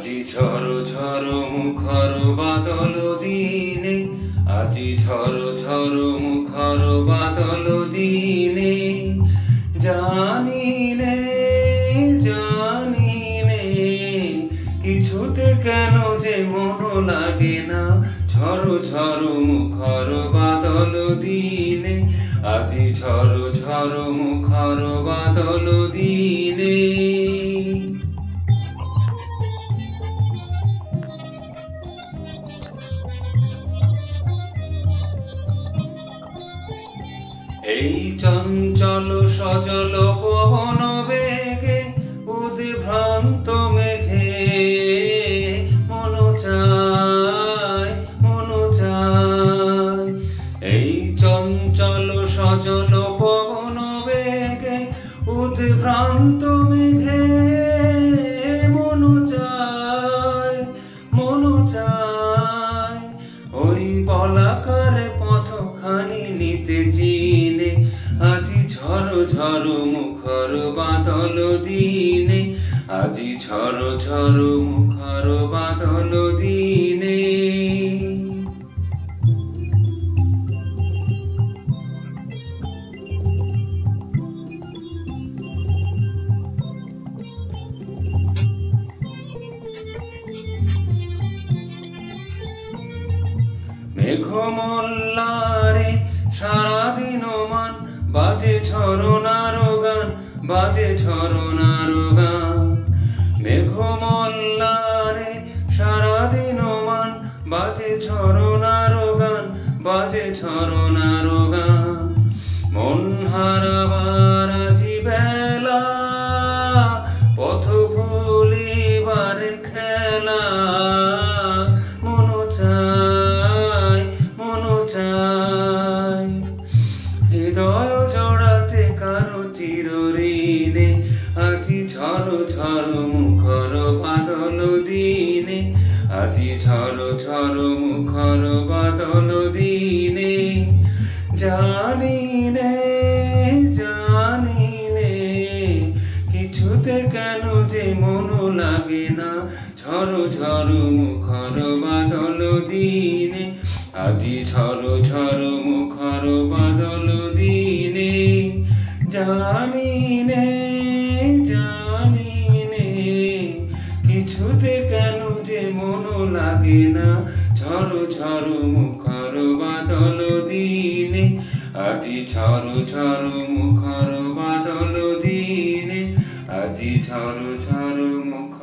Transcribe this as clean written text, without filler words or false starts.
আজি ঝড় ঝড় মুখর বাদল দিনে, আজি ঝড় ঝড় মুখর বাদল দিনে, জানি নে কিছুতে কেন যে মন লাগে না। ঝড় ঝড় মুখর বাদল দিনে, আজি ঝড় ঝড় মুখর বাদল দিনে। এই চঞ্চল সজল পবন বেগে উদ্ভ্রান্ত মেঘে মন চায়, মন চায়। এই চঞ্চল সজল পবন বেগে উদ্ভ্রান্ত মেঘে মন চায়, মন চায়। ওই বলাকার পথখানি নিতে চিনে, আজি ঝড় ঝড় মুখর বাদল দিনে, আজি ঝড় ঝড় মুখর বাদল দিনে। মেঘমল্লারে সারাদিন মান বাজে ঝরনার গান, বাজে ঝরনার গান। মেঘমল্লারে সারাদিন মান বাজে ঝরনার গান, বাজে ঝরনার গান। মন হারাবার আজি বেলা, পথ ভুলিবার খেলা, মন চায়, মন চায়। হৃদয় জড়াতে কারো চিরঋণে, আজি ঝড় ঝড় মুখর বাদল দিনে, আজি ঝড় ঝড় মুখর বাদল দিনে। জানি নে কিছুতে কেন যে মন লাগে না। ঝড় ঝড় মুখর বাদল দিনে, আজি ঝড় ঝড় মুখর বাদল দিনে। জানি নে কিছুতে কেন যে মন লাগে না। ঝড় ঝড় মুখর বাদল দিনে, আজি ঝড় ঝড় মুখর বাদল দিনে, আজি ঝড় ঝড় মুখর